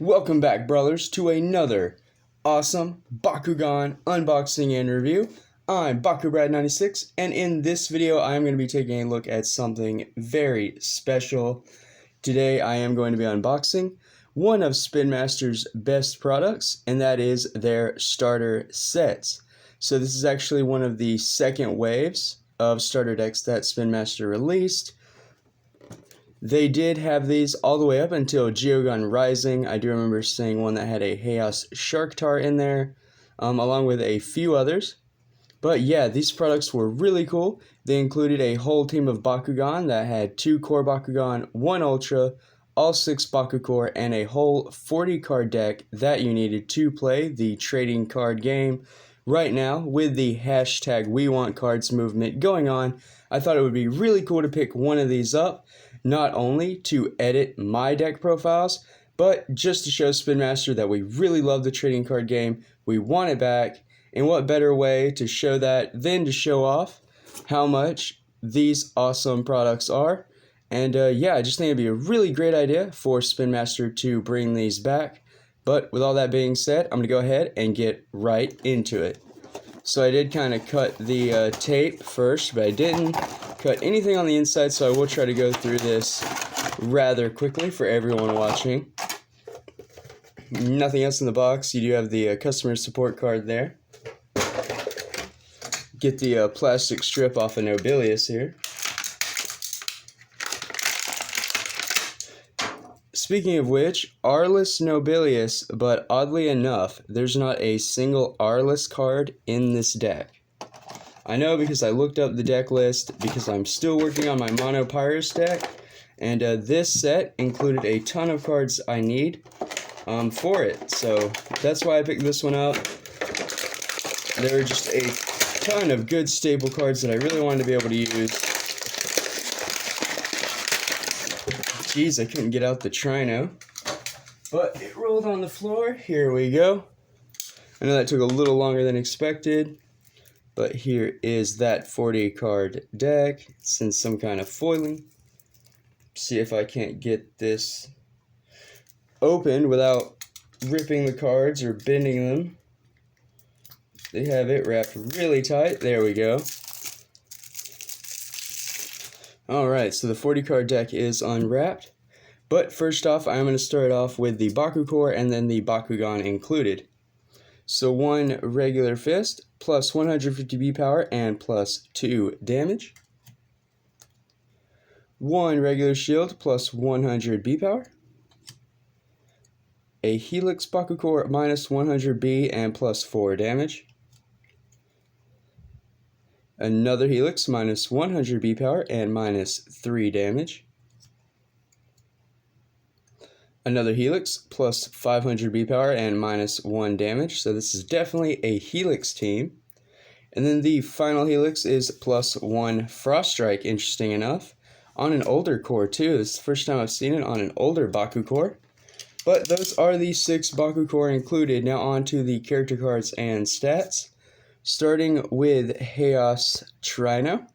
Welcome back, brothers, to another awesome Bakugan unboxing and review. I'm BakuBrad96, and in this video, I am going to be taking a look at something very special. Today, I am going to be unboxing one of Spin Master's best products, and that is their starter sets. So this is actually one of the second waves of starter decks that Spin Master released. They did have these all the way up until Geogun Rising. I do remember seeing one that had a Haos Sharktar in there, along with a few others. But yeah, these products were really cool. They included a whole team of Bakugan that had 2 Core Bakugan, 1 Ultra, all 6 Bakucrew, and a whole 40 card deck that you needed to play the trading card game. Right now, with the hashtag #WeWantCards movement going on, I thought it would be really cool to pick one of these up, not only to edit my deck profiles, but just to show Spin Master that we really love the trading card game, we want it back, and what better way to show that than to show off how much these awesome products are. And yeah, I just think it'd be a really great idea for Spin Master to bring these back. But with all that being said, I'm going to go ahead and get right into it. So I did kind of cut the tape first, but I didn't cut anything on the inside, so I will try to go through this rather quickly for everyone watching. Nothing else in the box. You do have the customer support card there. Get the plastic strip off of Nobilious here. Speaking of which, Aurelus Nobilious, but oddly enough, there's not a single Aurelus card in this deck. I know because I looked up the deck list because I'm still working on my Mono Pyrus deck, and this set included a ton of cards I need for it, so that's why I picked this one up. There were just a ton of good staple cards that I really wanted to be able to use. Jeez, I couldn't get out the Trhyno, but it rolled on the floor. Here we go. I know that took a little longer than expected, but here is that 40 card deck. It's in some kind of foiling. See if I can't get this open without ripping the cards or bending them. They have it wrapped really tight. There we go. Alright, so the 40 card deck is unwrapped. But first off, I'm going to start off with the Bakucrew and then the Bakugan included. So 1 regular fist, plus 150 B power and plus 2 damage. 1 regular shield, plus 100 B power. A Helix Bakucrew, minus 100 B and plus 4 damage. Another Helix, minus 100 B power and minus 3 damage. Another Helix, plus 500 B power and minus 1 damage. So this is definitely a Helix team. And then the final Helix is plus 1 Frost Strike, interesting enough. On an older core too. This is the first time I've seen it on an older Bakucrew. But those are the 6 Bakucrew included. Now on to the character cards and stats. Starting with Haos Trhyno.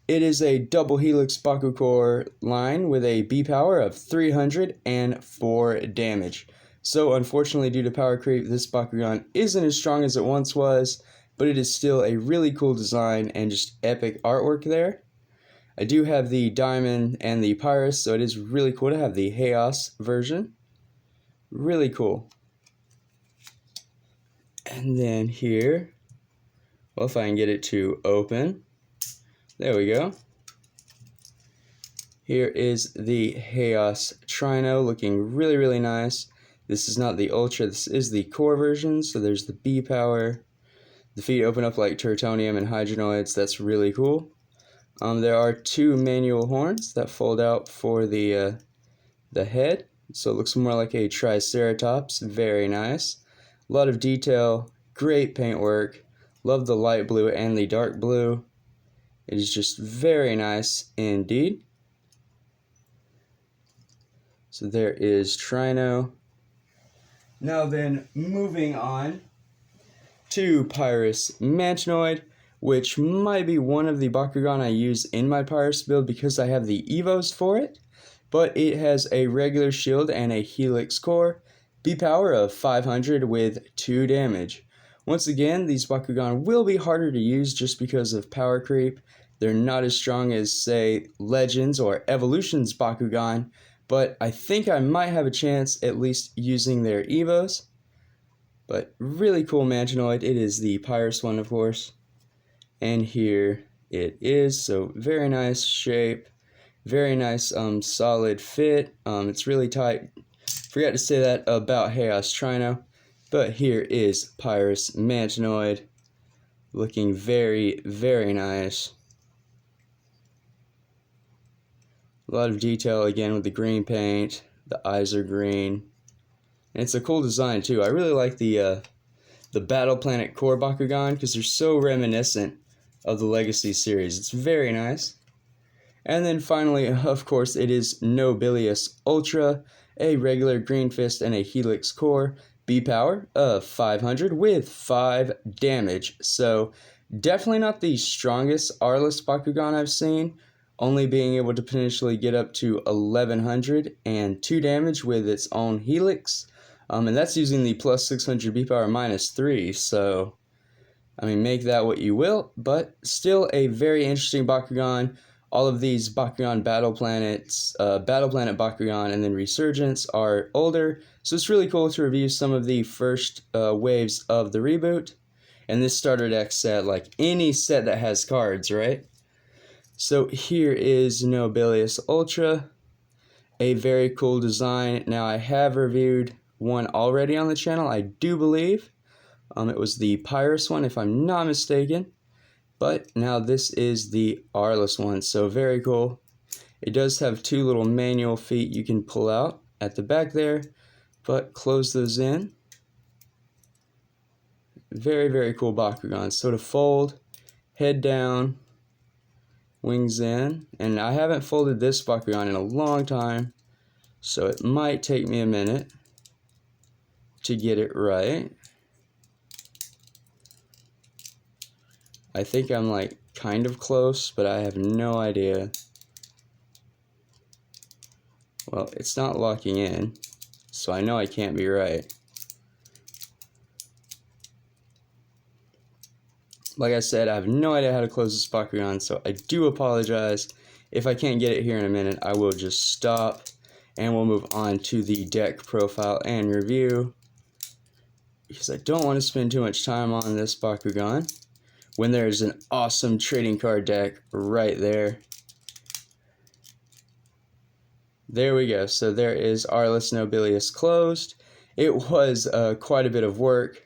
It is a double Helix Bakucrew line with a B power of 300 and 4 damage. So unfortunately, due to power creep, this Bakugan isn't as strong as it once was, but it is still a really cool design and just epic artwork there. I do have the Diamond and the Pyrus, so it is really cool to have the Haos version. Really cool. And then here, well, if I can get it to open, there we go. Here is the Haos Trhyno, looking really, really nice. This is not the Ultra, this is the core version, so there's the B power. The feet open up like Tertonium and Hydronoids, that's really cool. There are 2 manual horns that fold out for the head, so it looks more like a Triceratops, very nice. A lot of detail, great paintwork, love the light blue and the dark blue. It is just very nice indeed. So there is Trhyno. Now then, moving on to Pyrus Mantonoid, which might be one of the Bakugan I use in my Pyrus build because I have the Evos for it. but it has a regular shield and a helix core, B power of 500 with 2 damage. Once again, these Bakugan will be harder to use just because of power creep. They're not as strong as, say, Legends or Evolution's Bakugan, but I think I might have a chance at least using their Evos. But really cool Mantonoid. It is the Pyrus one, of course. And here it is. So very nice shape. Very nice solid fit. It's really tight. Forgot to say that about Haos Trhyno. But here is Pyrus Mantonoid. Looking very, very nice. A lot of detail again with the green paint. The eyes are green. And it's a cool design too. I really like the Battle Planet Core Bakugan because they're so reminiscent of the Legacy series. It's very nice. And then finally, of course, it is Nobilious Ultra, a regular green fist and a helix core, B power of 500 with 5 damage. So definitely not the strongest Aurelus Bakugan I've seen, only being able to potentially get up to 1100 and 2 damage with its own helix. And that's using the plus 600 B power minus 3, so I mean, make that what you will, but still a very interesting Bakugan. All of these Bakugan Battle Planets, Battle Planet Bakugan, and then Resurgence are older, so it's really cool to review some of the first waves of the reboot. And this starter deck set, like any set that has cards, right? So here is Nobilious Ultra, a very cool design. Now I have reviewed one already on the channel, I do believe. It was the Pyrus one, if I'm not mistaken. But now this is the Aurelus one, so very cool. It does have 2 little manual feet you can pull out at the back there, but close those in. Very, very cool Bakugan. So to fold, head down, wings in. And I haven't folded this Bakugan in a long time, so it might take me a minute to get it right. I think I'm like kind of close, but I have no idea. Well, it's not locking in, so I know I can't be right. Like I said, I have no idea how to close this Bakugan, so I do apologize. If I can't get it here in a minute, I will just stop, and we'll move on to the deck profile and review, because I don't want to spend too much time on this Bakugan when there's an awesome trading card deck right there. There we go. So there is Aurelus Nobilious closed. It was quite a bit of work.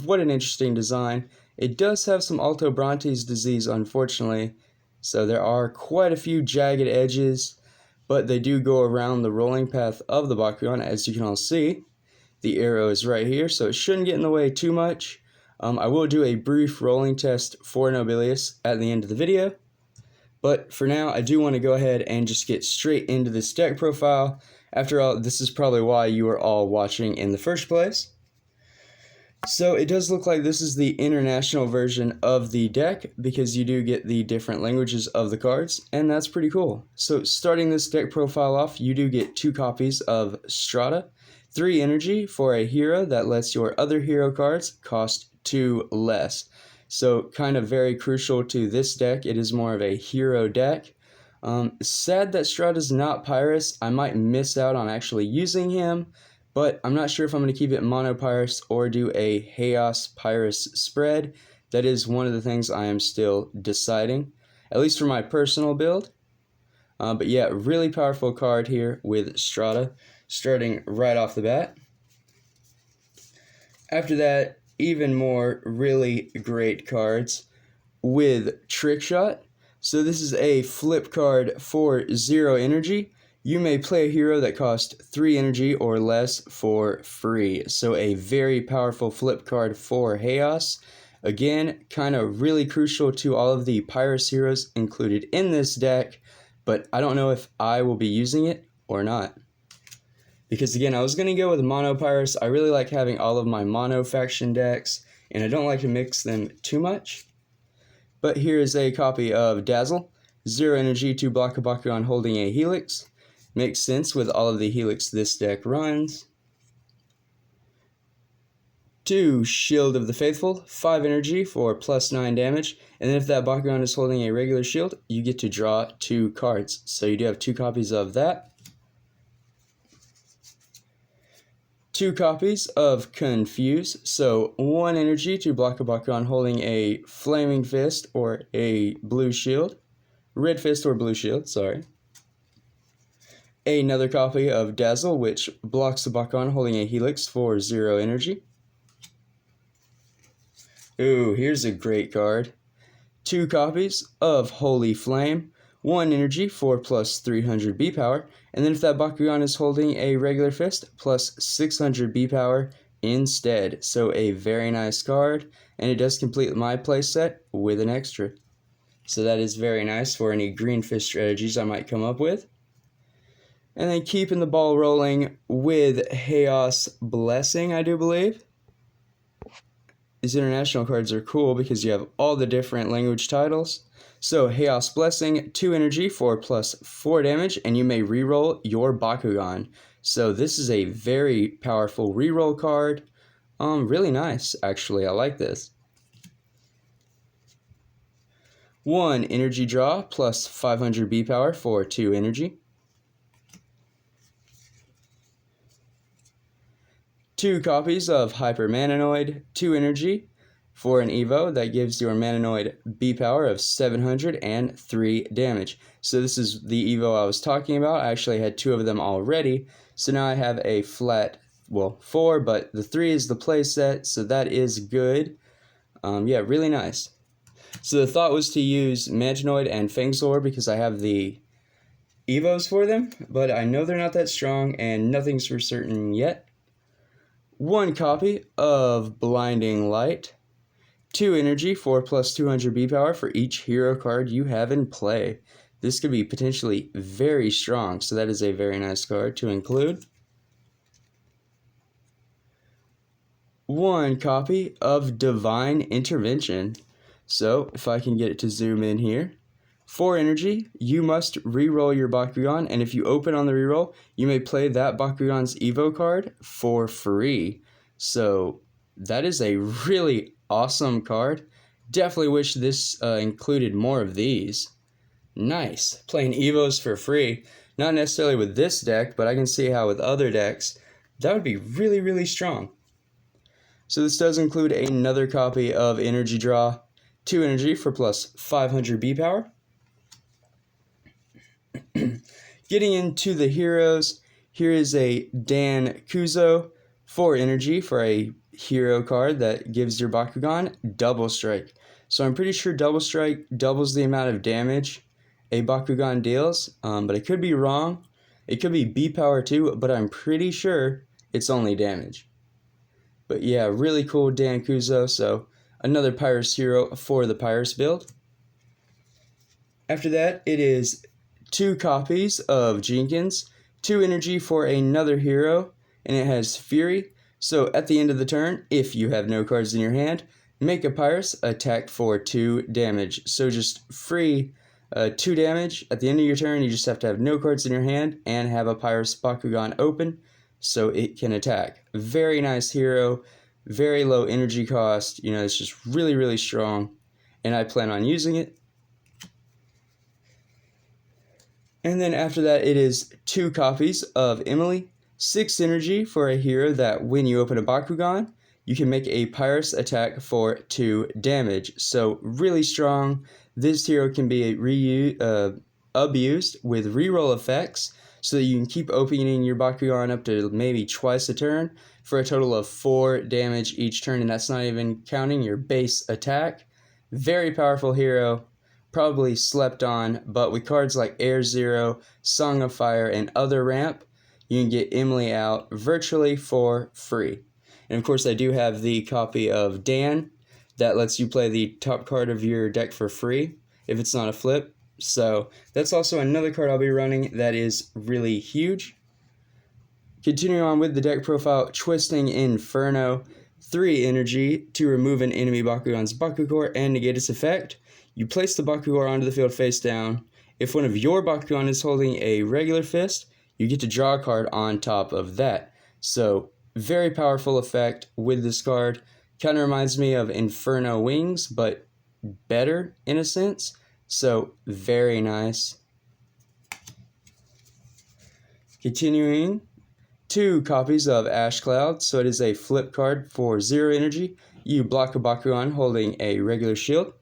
What an interesting design. It does have some Alto Bronte's disease, unfortunately, so there are quite a few jagged edges, but they do go around the rolling path of the Bakugan, as you can all see. The arrow is right here, so it shouldn't get in the way too much. I will do a brief rolling test for Nobilious at the end of the video, but for now, I do want to go ahead and just get straight into this deck profile. After all, this is probably why you are all watching in the first place. So it does look like this is the international version of the deck, because you do get the different languages of the cards, and that's pretty cool. So starting this deck profile off, you do get 2 copies of Strata, 3 energy for a hero that lets your other hero cards cost 2 less. So kind of very crucial to this deck. It is more of a hero deck. Sad that Strata's not Pyrus. I might miss out on actually using him, but I'm not sure if I'm going to keep it mono Pyrus or do a Haos Pyrus spread. That is one of the things I am still deciding, at least for my personal build. But yeah, really powerful card here with Strata, starting right off the bat. After that, even more really great cards with Trick Shot. So this is a flip card for 0 energy. You may play a hero that costs 3 energy or less for free. So a very powerful flip card for Haos. Again, kind of really crucial to all of the Pyrus heroes included in this deck, but I don't know if I will be using it or not. Because again, I was going to go with mono Pyrus. I really like having all of my mono faction decks, and I don't like to mix them too much. But here is a copy of Dazzle. 0 energy to block a Bakugan holding a Helix. Makes sense with all of the helix this deck runs. 2 Shield of the Faithful, 5 energy for +9 damage, and then if that Bakugan is holding a regular shield, you get to draw 2 cards. So you do have 2 copies of that. 2 copies of Confuse, so 1 energy to block a Bakugan holding a Flaming Fist or a blue shield. Red Fist or blue shield, sorry. Another copy of Dazzle, which blocks the Bakugan holding a Helix for 0 energy. Ooh, here's a great card. 2 copies of Holy Flame, 1 energy for +300 B power, and then if that Bakugan is holding a regular fist, +600 B power instead. So a very nice card, and it does complete my playset with an extra. So that is very nice for any green fist strategies I might come up with. And then keeping the ball rolling with Haos Blessing, I do believe. These international cards are cool because you have all the different language titles. So Haos Blessing, 2 energy for +4 damage, and you may reroll your Bakugan. So this is a very powerful reroll card. Really nice, actually. I like this. 1 energy draw +500 B power for 2 energy. 2 copies of Hyper Mantonoid, 2 energy for an Evo that gives your Mantonoid B power of 703 damage. So this is the Evo I was talking about. I actually had 2 of them already. So now I have a flat, well, 4, but the 3 is the playset, so that is good. Yeah, really nice. So the thought was to use Mantonoid and Fangzor because I have the Evos for them, but I know they're not that strong and nothing's for certain yet. 1 copy of Blinding Light, 2 energy for +200 B power for each hero card you have in play. This could be potentially very strong, so that is a very nice card to include. 1 copy of Divine Intervention. So, if I can get it to zoom in here. 4 energy, you must reroll your Bakugan, and if you open on the reroll, you may play that Bakugan's Evo card for free. So, that is a really awesome card. Definitely wish this included more of these. Nice. Playing Evos for free. Not necessarily with this deck, but I can see how with other decks, that would be really, really strong. So this does include another copy of Energy Draw. 2 energy for +500 B power. Getting into the heroes, here is a Dan Kuzo, 4 energy for a hero card that gives your Bakugan Double Strike. So I'm pretty sure Double Strike doubles the amount of damage a Bakugan deals, but I could be wrong. It could be B power too, but I'm pretty sure it's only damage. But yeah, really cool Dan Kuzo, so another Pyrus hero for the Pyrus build. After that, it is 2 copies of Jenkins, 2 energy for another hero, and it has Fury. So at the end of the turn, if you have no cards in your hand, make a Pyrus attack for 2 damage. So just free 2 damage. At the end of your turn, you just have to have no cards in your hand and have a Pyrus Bakugan open so it can attack. Very nice hero, very low energy cost. You know, it's just really, really strong, and I plan on using it. And then after that, it is 2 copies of Emily, 6 energy for a hero that when you open a Bakugan, you can make a Pyrus attack for 2 damage. So really strong. This hero can be abused with reroll effects so that you can keep opening your Bakugan up to maybe twice a turn for a total of 4 damage each turn, and that's not even counting your base attack. Very powerful hero. Probably slept on, but with cards like Air Zero, Song of Fire, and other ramp, you can get Emily out virtually for free. And of course, I do have the copy of Dan that lets you play the top card of your deck for free if it's not a flip. So that's also another card I'll be running that is really huge. Continuing on with the deck profile, Twisting Inferno, 3 energy to remove an enemy Bakugan's Bakucrew and negate its effect. You place the Bakucrew onto the field face down. If one of your Bakugan is holding a regular fist, you get to draw a card on top of that. So very powerful effect with this card. Kind of reminds me of Inferno Wings, but better in a sense. So very nice. Continuing, 2 copies of Ash Cloud. So it is a flip card for 0 energy. You block a Bakugan holding a regular shield.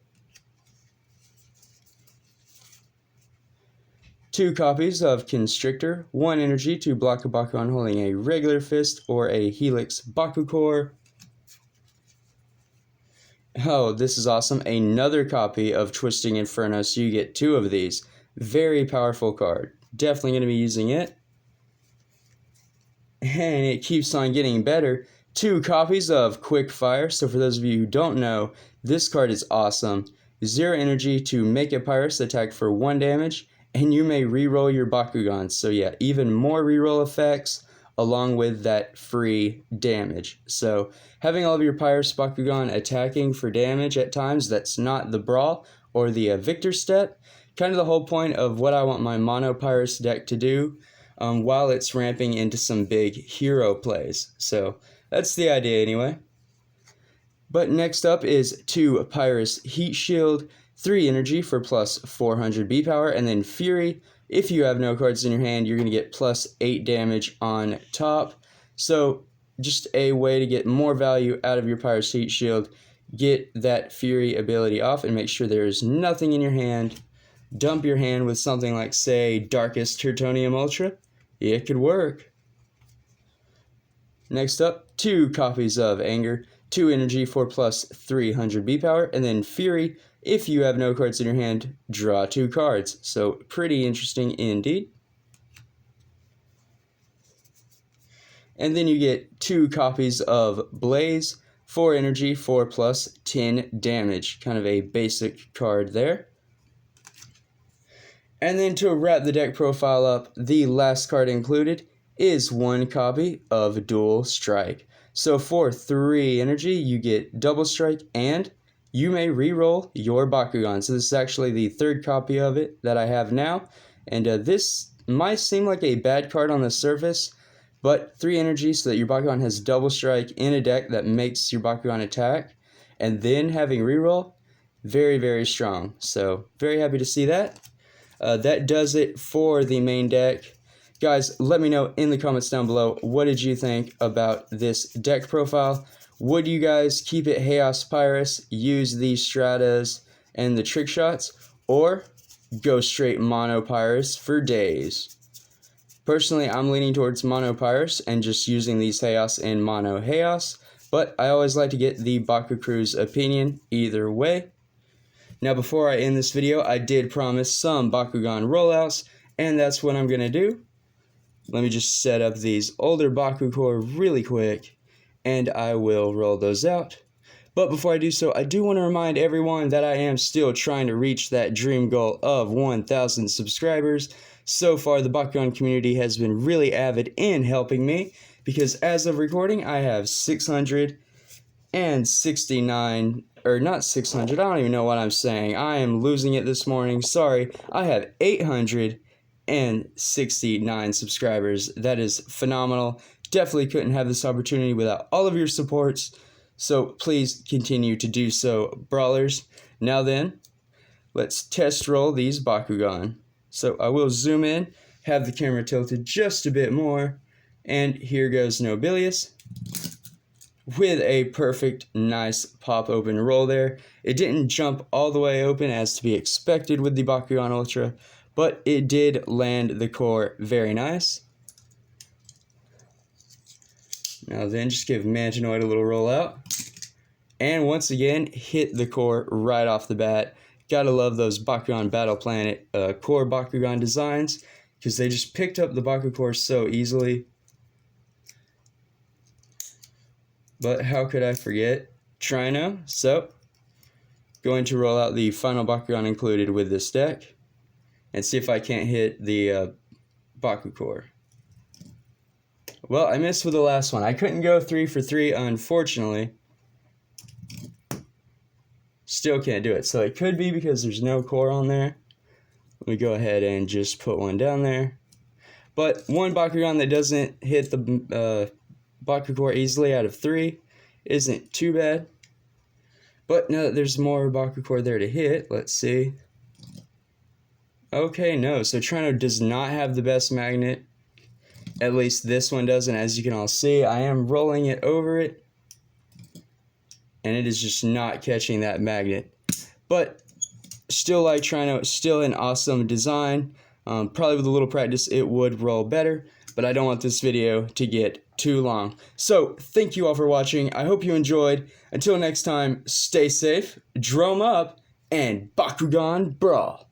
2 copies of Constrictor, 1 energy to block a Bakugan holding a regular fist or a Helix Bakucrew. Oh, this is awesome. Another copy of Twisting Inferno, so you get 2 of these. Very powerful card. Definitely going to be using it. And it keeps on getting better. 2 copies of Quick Fire. So for those of you who don't know, this card is awesome. 0 energy to make a Pyrus attack for 1 damage, and you may reroll your Bakugan. So yeah, even more reroll effects along with that free damage. So having all of your Pyrus Bakugan attacking for damage at times, that's not the Brawl or the Victor step. Kind of the whole point of what I want my Mono Pyrus deck to do while it's ramping into some big hero plays. So that's the idea anyway. But next up is 2 Pyrus Heat Shield, 3 energy for plus 400 B power, and then Fury. If you have no cards in your hand, you're going to get plus 8 damage on top. So just a way to get more value out of your Pyrus Heat Shield. Get that Fury ability off and make sure there's nothing in your hand. Dump your hand with something like, say, Darkest Tertonium Ultra. It could work. Next up, 2 copies of Anger, 2 energy for plus 300 B power, and then Fury. If you have no cards in your hand, draw 2 cards. So pretty interesting indeed. And then you get 2 copies of Blaze, 4 energy for plus 10 damage. Kind of a basic card there. And then to wrap the deck profile up, the last card included is 1 copy of Dual Strike. So for 3 energy, you get Double Strike, and you may reroll your Bakugan. So this is actually the 3rd copy of it that I have now. And this might seem like a bad card on the surface, but 3 energy so that your Bakugan has Double Strike in a deck that makes your Bakugan attack, and then having reroll, very, very strong. So very happy to see that. That does it for the main deck. Guys, let me know in the comments down below, what did you think about this deck profile? Would you guys keep it Haos Pyrus, use these stratas and the trick shots, or go straight Mono Pyrus for days? Personally, I'm leaning towards Mono Pyrus and just using these Haos and Mono Haos, but I always like to get the Bakucrew's opinion either way. Now, before I end this video, I did promise some Bakugan rollouts, and that's what I'm going to do. Let me just set up these older Bakucrew really quick, and I will roll those out. But before I do so, I do want to remind everyone that I am still trying to reach that dream goal of 1,000 subscribers. So far, the Bakugan community has been really avid in helping me, because as of recording, I have 669, or not 600, I don't even know what I'm saying. I am losing it this morning. Sorry, I have 869 subscribers. That is phenomenal. Definitely couldn't have this opportunity without all of your supports. So please continue to do so, brawlers. Now then, let's test roll these Bakugan. So I will zoom in, have the camera tilted just a bit more, and here goes Nobilious with a perfect, nice pop open roll there. It didn't jump all the way open as to be expected with the Bakugan Ultra, but it did land the core very nice. Now then, just give Mantonoid a little roll out. And once again, hit the core right off the bat. Gotta love those Bakugan Battle Planet core Bakugan designs, because they just picked up the Baku core so easily. But how could I forget Trhyno? So, going to roll out the final Bakugan included with this deck, and see if I can't hit the Baku core. Well, I missed with the last one. I couldn't go 3 for 3, unfortunately. Still can't do it. So it could be because there's no core on there. Let me go ahead and just put one down there. But one Bakugan that doesn't hit the Baku core easily out of 3 isn't too bad. But no, there's more Baku core there to hit. Let's see. Okay, no. So Trhyno does not have the best magnet. At least this one doesn't. As you can all see, I am rolling it over it, and it is just not catching that magnet. But still like Trhyno, still an awesome design. Probably with a little practice it would roll better, but I don't want this video to get too long. So thank you all for watching. I hope you enjoyed. Until next time, stay safe, DROME up, and Bakugan Brawl.